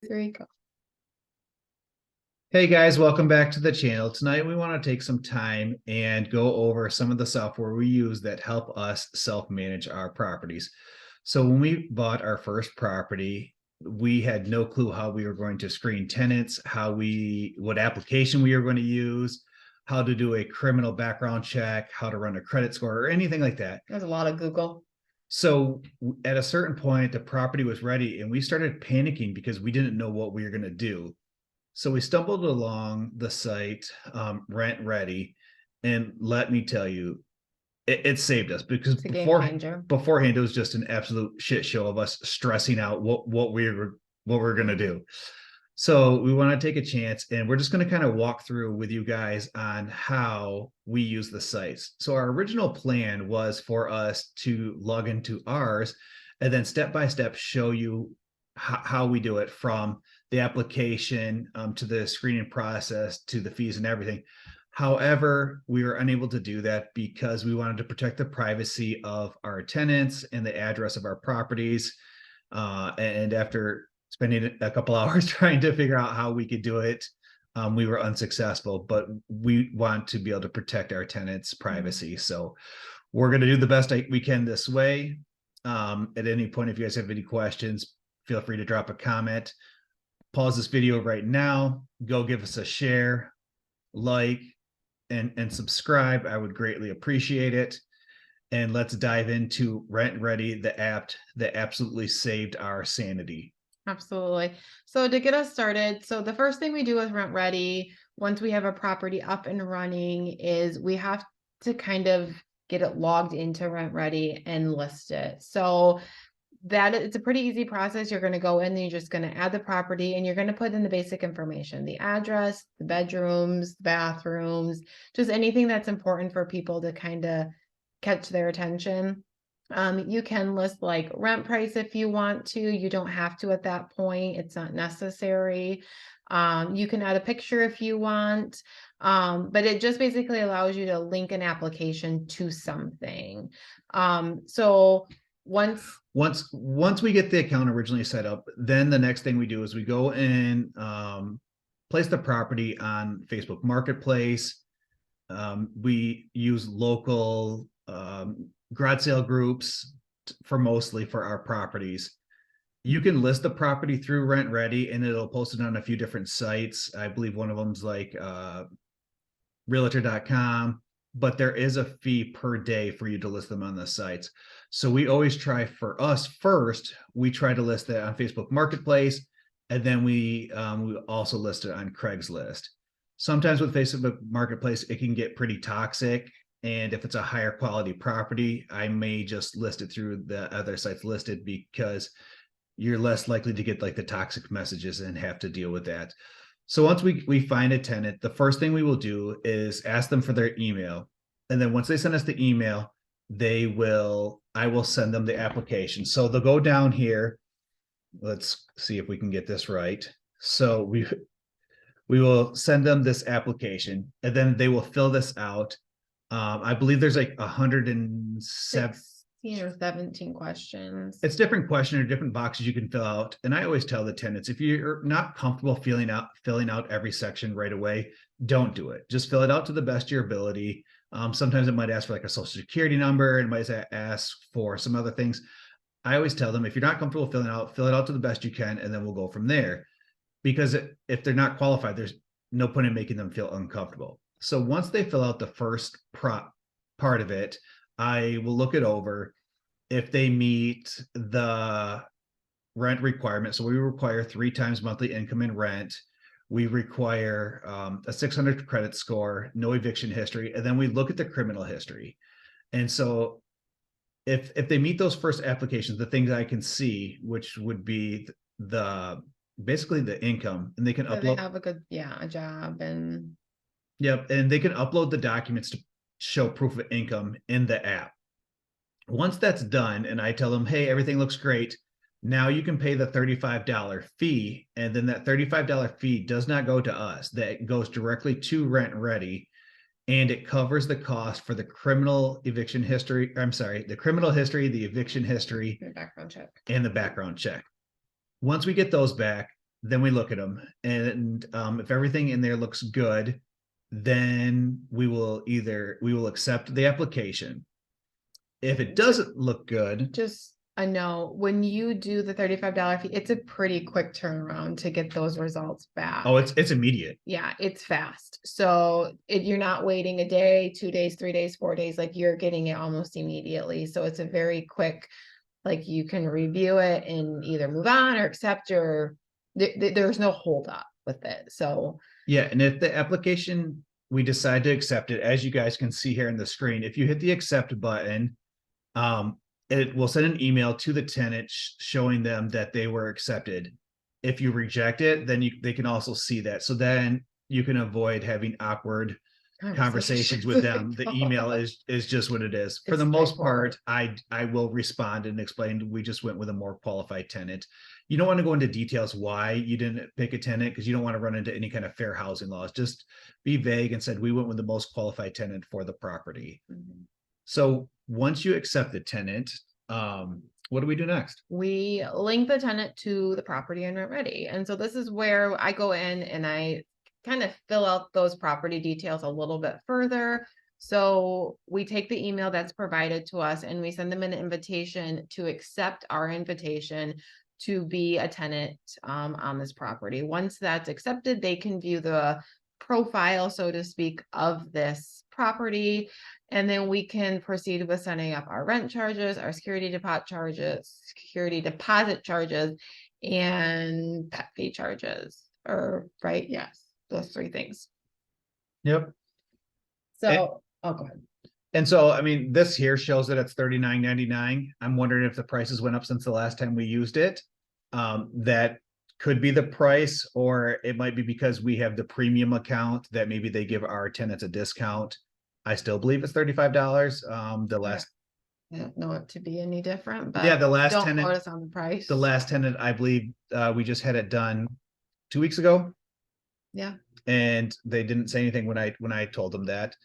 3, go. Hey guys, welcome back to the channel. Tonight we want to take some time and go over some of the software we use that help us self-manage our properties. So when we bought our first property, we had no clue how we were going to screen tenants, what application we were going to use, how to do a criminal background check, how to run a credit score, or anything like that. There's a lot of Google. So at a certain point, the property was ready and we started panicking because we didn't know what we were going to do. So we stumbled along the site, Redi, and let me tell you, it saved us because It's a game changer. beforehand it was just an absolute shit show of us stressing out what we were going to do. So we want to take a chance, and we're just going to kind of walk through with you guys on how we use the sites. So our original plan was for us to log into ours and then step by step show you how we do it, from the application to the screening process to the fees and everything. However, we were unable to do that because we wanted to protect the privacy of our tenants and the address of our properties. And after spending a couple hours trying to figure out how we could do it, we were unsuccessful, but we want to be able to protect our tenants' privacy. So we're going to do the best we can this way. At any point, if you guys have any questions, feel free to drop a comment. Pause this video right now, go give us a share, like, and subscribe. I would greatly appreciate it. And let's dive into Redi, the app that absolutely saved our sanity. Absolutely. So to get us started, so the first thing we do with Redi, once we have a property up and running, is we have to kind of get it logged into Redi and list it. So it's a pretty easy process. You're going to go in and you're just going to add the property, and you're going to put in the basic information, the address, the bedrooms, bathrooms, just anything that's important for people to kind of catch their attention. You can list like rent price if you want to. You don't have to at that point. It's not necessary. You can add a picture if you want, but it just basically allows you to link an application to something. So once we get the account originally set up, then the next thing we do is we go and place the property on Facebook Marketplace. We use local garage sale groups mostly for our properties. You can list the property through Redi, and it'll post it on a few different sites. I believe one of them's like realtor.com, but there is a fee per day for you to list them on the sites. So we always try, for us first, we try to list that on Facebook Marketplace, and then we also list it on Craigslist. Sometimes with Facebook Marketplace, it can get pretty toxic. And if it's a higher quality property, I may just list it through the other sites listed, because you're less likely to get like the toxic messages and have to deal with that. So once we find a tenant, the first thing we will do is ask them for their email. And then once they send us the email, I will send them the application. So they'll go down here. Let's see if we can get this right. So we will send them this application, and then they will fill this out. I believe there's like 107 16 or 17 questions. It's different questions or different boxes you can fill out. And I always tell the tenants, if you're not comfortable filling out every section right away, don't do it. Just fill it out to the best of your ability. Sometimes it might ask for like a social security number, and might ask for some other things. I always tell them, if you're not comfortable filling out, fill it out to the best you can, and then we'll go from there. Because if they're not qualified, there's no point in making them feel uncomfortable. So once they fill out the first part of it, I will look it over. If they meet the rent requirement, so we require 3 times monthly income in rent. We require a 600 credit score, no eviction history, and then we look at the criminal history. And so if they meet those first applications, the things I can see, which would be basically the income, and they can upload. They have a job, and yep, and they can upload the documents to show proof of income in the app. Once that's done, and I tell them, hey, everything looks great, now you can pay the $35 fee, and then that $35 fee does not go to us. That goes directly to Redi, and it covers the cost for the criminal eviction history. I'm sorry, the criminal history, the eviction history, the background check, and the background check. Once we get those back, then we look at them, and if everything in there looks good, then we will accept the application. If it doesn't look good, Just a note, when you do the $35 fee, it's a pretty quick turnaround to get those results back. oh, it's immediate. Yeah, it's fast. So you're not waiting a day, 2 days, 3 days, 4 days, like you're getting it almost immediately. So it's a very quick, like you can review it and either move on or accept, or there's no hold up with it. So Yeah, and if the application, we decide to accept it, as you guys can see here in the screen, if you hit the accept button, it will send an email to the tenant showing them that they were accepted. If you reject it, then they can also see that. So then you can avoid having awkward conversations with them. The email is just what it is. For It's the most straightforward. part, I will respond and explain we just went with a more qualified tenant. You don't want to go into details why you didn't pick a tenant, because you don't want to run into any kind of fair housing laws. Just be vague and said we went with the most qualified tenant for the property. Mhm. So once you accept the tenant, what do we do next? We link the tenant to the property in Rent Ready. And so this is where I go in and I kind of fill out those property details a little bit further. So we take the email that's provided to us and we send them an invitation to accept our invitation to be a tenant on this property. Once that's accepted, they can view the profile, so to speak, of this property. And then we can proceed with setting up our rent charges, our security deposit charges, and pet fee charges. Or right, yes, those three things. Yep. So, oh, go ahead. And so, I mean, this here shows that it's $39.99. I'm wondering if the prices went up since the last time we used it. That could be the price, or it might be because we have the premium account that maybe they give our tenants a discount. I still believe it's $35. The last, I don't know it to be any different, but yeah, the last don't tenant, quote us on the price. the last tenant, I believe, we just had it done 2 weeks ago. Yeah. And they didn't say anything when I told them that.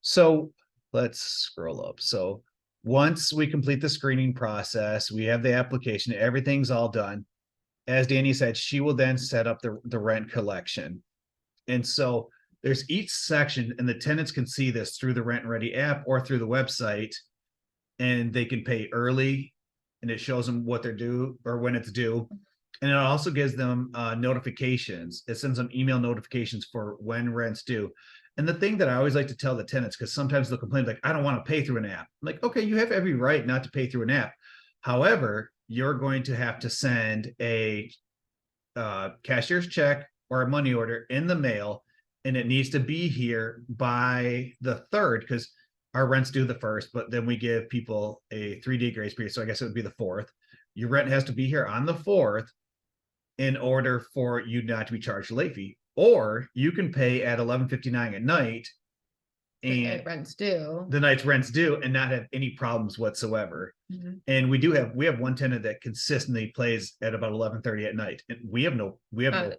So let's scroll up. So once we complete the screening process, we have the application, everything's all done. As Danny said, she will then set up the rent collection. And so there's each section, and the tenants can see this through the Rent Ready app or through the website, and they can pay early, and it shows them what they're due or when it's due. And it also gives them notifications. It sends them email notifications for when rent's due. And the thing that I always like to tell the tenants, because sometimes they'll complain, like, I don't want to pay through an app. I'm like, okay, you have every right not to pay through an app. However, you're going to have to send a cashier's check or a money order in the mail, and it needs to be here by the 3rd, because our rent's due the 1st, but then we give people a 3-day grace period. So I guess it would be the 4th. Your rent has to be here on the 4th in order for you not to be charged a late fee. Or you can pay at 11:59 at night, and rent's due. the night's rent's due, and not have any problems whatsoever. Mhm. And we have one tenant that consistently plays at about 11:30 at night, and we have no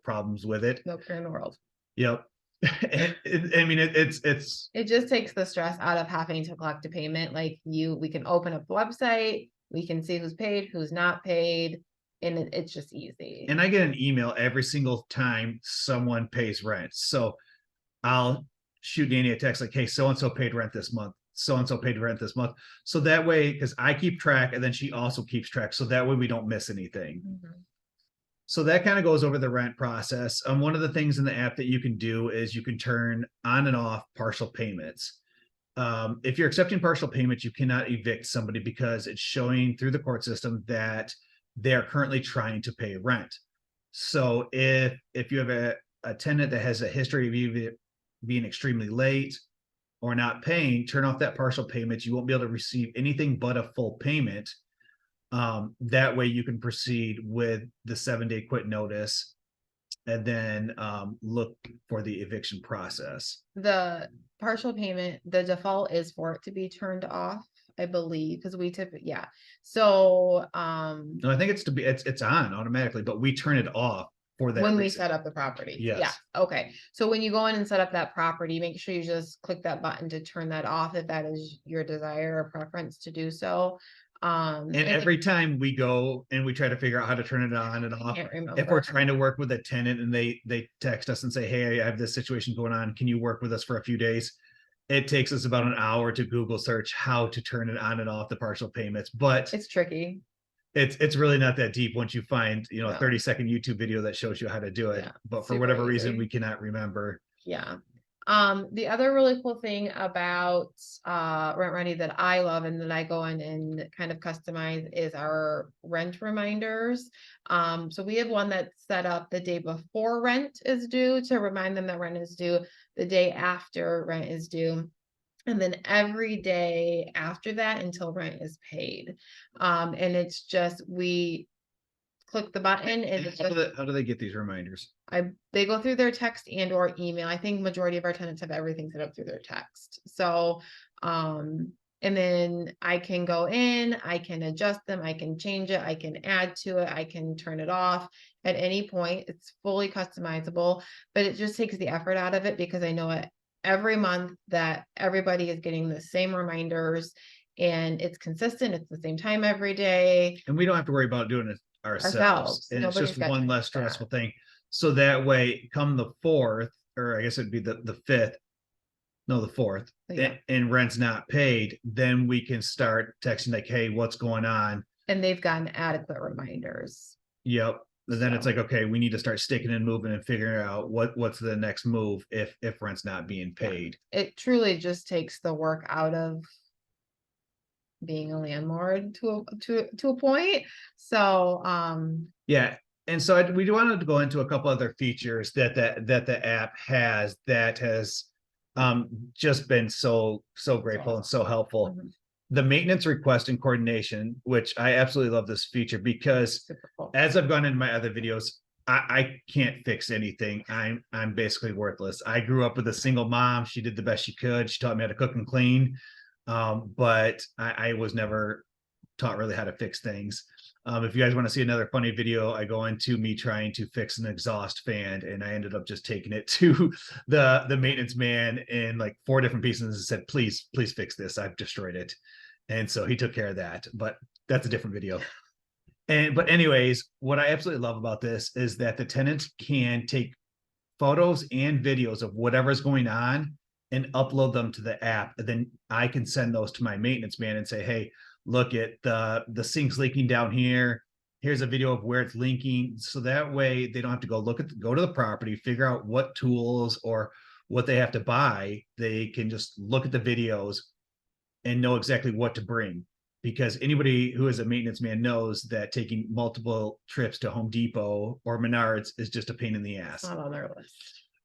problems with it. No care in the world. Yep. I mean, It just takes the stress out of having to collect a payment. Like we can open up the website, we can see who's paid, who's not paid, and it's just easy. And I get an email every single time someone pays rent. So I'll shoot Danny a text like, hey, so-and-so paid rent this month. So-and-so paid rent this month. So that way, because I keep track, and then she also keeps track. So that way we don't miss anything. Mhm. So that kind of goes over the rent process. One of the things in the app that you can do is you can turn on and off partial payments. If you're accepting partial payments, you cannot evict somebody because it's showing through the court system that they are currently trying to pay rent. So if you have a tenant that has a history of being extremely late or not paying, turn off that partial payment. You won't be able to receive anything but a full payment. That way you can proceed with the 7-day quit notice, and then look for the eviction process. The partial payment, the default is for it to be turned off, I believe, because we typically, yeah. So No, I think it's on automatically, but we turn it off for that when we reason. set up the property. Yes. Yeah. Okay. So when you go in and set up that property, make sure you just click that button to turn that off if that is your desire or preference to do so. And and every time we go and we try to figure out how to turn it on and I off, can't if we're remember. trying to work with a tenant and they text us and say, hey, I have this situation going on, can you work with us for a few days? It takes us about an hour to Google search how to turn it on and off the partial payments, but It's tricky. it's really not that deep once you find, a No. 30-second YouTube video that shows you how to do it. Yeah, But for super whatever reason, easy. we cannot remember. Yeah. The other really cool thing about Rent Ready that I love and that I go in and kind of customize is our rent reminders. So we have one that's set up the day before rent is due to remind them that rent is due, the day after rent is due, and then every day after that until rent is paid. And it's just we click the button and it's just How do they get these reminders? they go through their text and or email. I think majority of our tenants have everything set up through their text. So, and then I can go in, I can adjust them, I can change it, I can add to it, I can turn it off at any point. It's fully customizable, but it just takes the effort out of it because I know it every month that everybody is getting the same reminders and it's consistent. It's the same time every day. And we don't have to worry about doing it ourselves. And it's Nobody's just got one time less for that. stressful thing. So that way, come the 4th, or I guess it'd be the 5th, no, the 4th, Yeah. and rent's not paid, then we can start texting like, hey, what's going on? And they've gotten adequate reminders. Yep. And then it's So. like, okay, we need to start sticking and moving and figuring out what's the next move if rent's not being paid. It truly just takes the work out of being a landlord to a point. So Yeah. And so we wanted to go into a couple other features that the app has that has just been so grateful and so helpful. mhm, The maintenance request and coordination, which I absolutely love this feature because super cool. as I've gone into my other videos, I can't fix anything. I'm basically worthless. I grew up with a single mom. She did the best she could. She taught me how to cook and clean. But I was never taught really how to fix things. If you guys want to see another funny video, I go into me trying to fix an exhaust fan, and I ended up just taking it to the maintenance man in like 4 different pieces and said, please fix this. I've destroyed it. And so he took care of that, but that's a different video. But anyways, what I absolutely love about this is that the tenants can take photos and videos of whatever's going on and upload them to the app. And then I can send those to my maintenance man and say, hey, look at the sink's leaking down here. Here's a video of where it's leaking. So that way they don't have to go to the property, figure out what tools or what they have to buy. They can just look at the videos and know exactly what to bring. Because anybody who is a maintenance man knows that taking multiple trips to Home Depot or Menards is just a pain in the ass. Not on their list.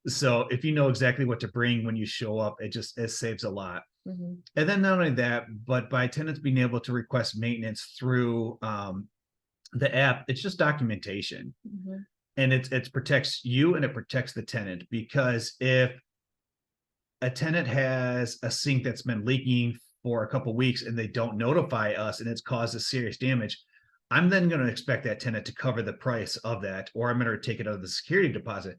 So if you know exactly what to bring when you show up, it saves a lot. Mm-hmm. And then not only that, but by tenants being able to request maintenance through the app, it's just documentation. Mm-hmm. And it protects you and it protects the tenant, because if a tenant has a sink that's been leaking for a couple of weeks and they don't notify us and it's caused a serious damage, I'm then going to expect that tenant to cover the price of that, or I'm going to take it out of the security deposit.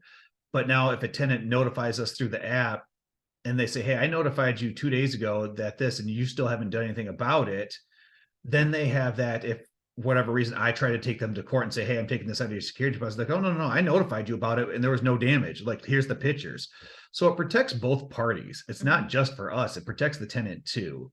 But now if a tenant notifies us through the app and they say, hey, I notified you 2 days ago that this, and you still haven't done anything about it, then they have that. If whatever reason I try to take them to court and say, hey, I'm taking this out of your security deposit, like, oh, no, I notified you about it and there was no damage. Like, here's the pictures. So it protects both parties. It's not just for us. It protects the tenant too.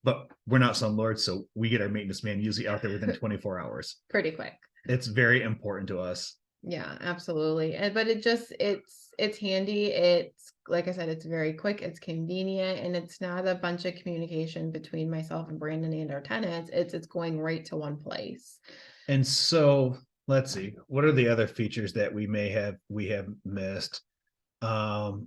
But we're not slumlords, so we get our maintenance man usually out there within 24 hours. Pretty quick. It's very important to us. Yeah, absolutely. But it's handy. It's like I said, it's very quick, it's convenient, and it's not a bunch of communication between myself and Brandon and our tenants. It's going right to one place. And so let's see, what are the other features that we have missed?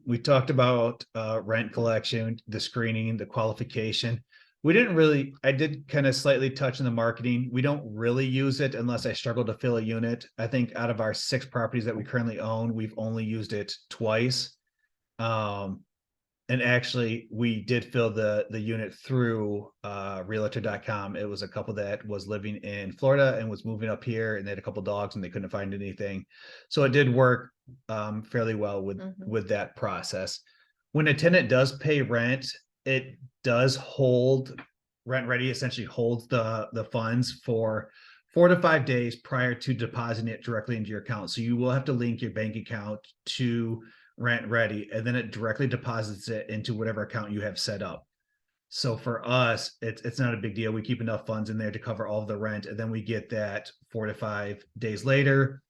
We talked about rent collection, the screening, the qualification. I did kind of slightly touch on the marketing. We don't really use it unless I struggle to fill a unit. I think out of our 6 properties that we currently own, we've only used it twice. And actually we did fill the unit through realtor.com. It was a couple that was living in Florida and was moving up here, and they had a couple dogs and they couldn't find anything. So it did work fairly well with that process. When a tenant does pay rent, it does hold Rent Ready essentially holds the funds for 4 to 5 days prior to depositing it directly into your account. So you will have to link your bank account to Rent Ready, and then it directly deposits it into whatever account you have set up. So for us, it's not a big deal. We keep enough funds in there to cover all of the rent, and then we get that 4 to 5 days later,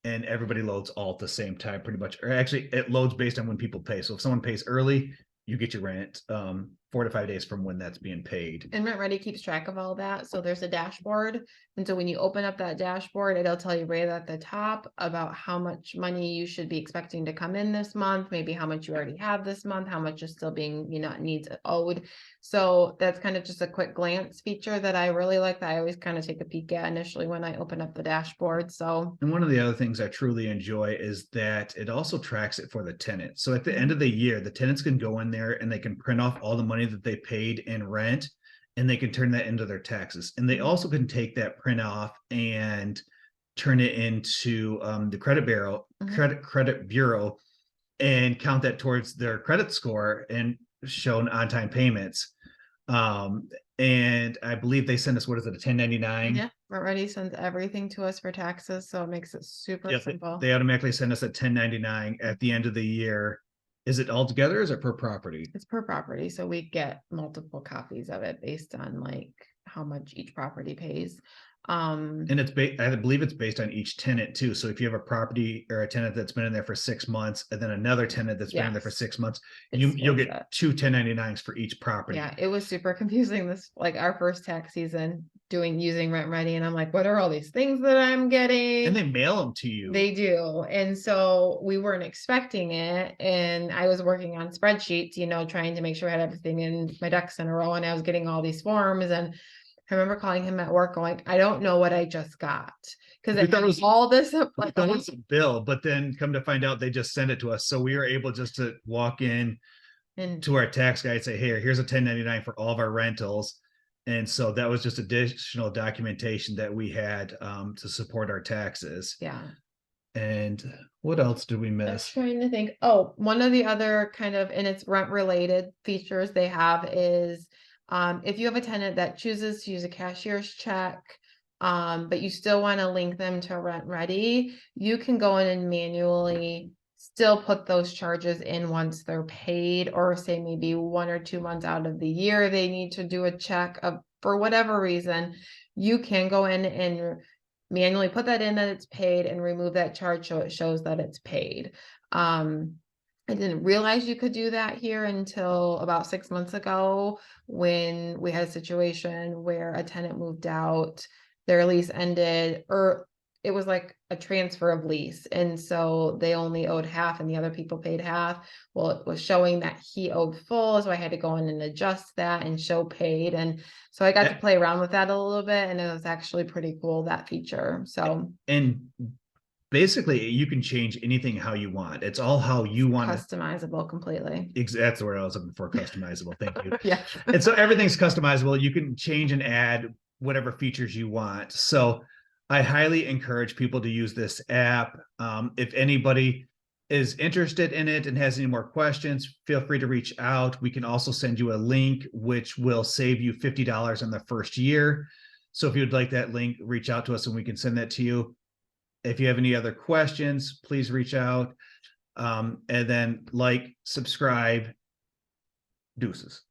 and everybody loads all at the same time, pretty much. Or actually, it loads based on when people pay. So if someone pays early, you get your rent 4 to 5 days from when that's being paid. And Rent Ready keeps track of all that. So there's a dashboard. And so when you open up that dashboard, it'll tell you right at the top about how much money you should be expecting to come in this month, maybe how much you already have this month, how much is still being, needs owed. So that's kind of just a quick glance feature that I really like, that I always kind of take a peek at initially when I open up the dashboard. So, and one of the other things I truly enjoy is that it also tracks it for the tenant. So at the end of the year, the tenants can go in there and they can print off all the money that they paid in rent, and they can turn that into their taxes. And they also can take that print off and turn it into the credit bureau and count that towards their credit score and shown on-time payments. And I believe they send us, what is it, a 1099? yeah, Rent Ready sends everything to us for taxes. So it makes it super Yep, simple. they automatically send us a 1099 at the end of the year. Is it all together, or is it per property? It's per property. So we get multiple copies of it based on like how much each property pays. And it's I believe it's based on each tenant too. So if you have a property or a tenant that's been in there for 6 months, and then another tenant that's been in there for Yes. 6 months, It you'll splits get it. two 1099s for each property. Yeah, it was super confusing this, like our first tax season using Rent Ready. And I'm like, what are all these things that I'm getting? And they mail them to you. They do. And so we weren't expecting it. And I was working on spreadsheets, trying to make sure I had everything in my ducks in a row. And I was getting all these forms. And I remember calling him at work going, I don't know what I just got. Because We it thought it had was- all this We like thought it was a bill, but then come to find out they just sent it to us. So we were able just to walk in and to our tax guy and say, hey, here's a 1099 for all of our rentals. And so that was just additional documentation that we had to support our taxes. yeah. And what else did we I was miss? trying to think. Oh, one of the other kind of, and it's rent related features they have is if you have a tenant that chooses to use a cashier's check, but you still want to link them to Rent Ready, you can go in and manually still put those charges in once they're paid, or say maybe 1 or 2 months out of the year they need to do a check for whatever reason. You can go in and manually put that in that it's paid and remove that charge so it shows that it's paid. I didn't realize you could do that here until about 6 months ago, when we had a situation where a tenant moved out, their lease ended, or it was like a transfer of lease. And so they only owed half and the other people paid half. Well, it was showing that he owed full. So I had to go in and adjust that and show paid. And so I got to play around with that a little bit. And it was actually pretty cool, that feature. So, and basically you can change anything how you want. It's all how you want it. Customizable completely. That's the word I was looking for, customizable. Thank you. Yeah. And so everything's customizable. You can change and add whatever features you want. So I highly encourage people to use this app. If anybody is interested in it and has any more questions, feel free to reach out. We can also send you a link, which will save you $50 in the first year. So if you'd like that link, reach out to us and we can send that to you. If you have any other questions, please reach out. And then like, subscribe, deuces.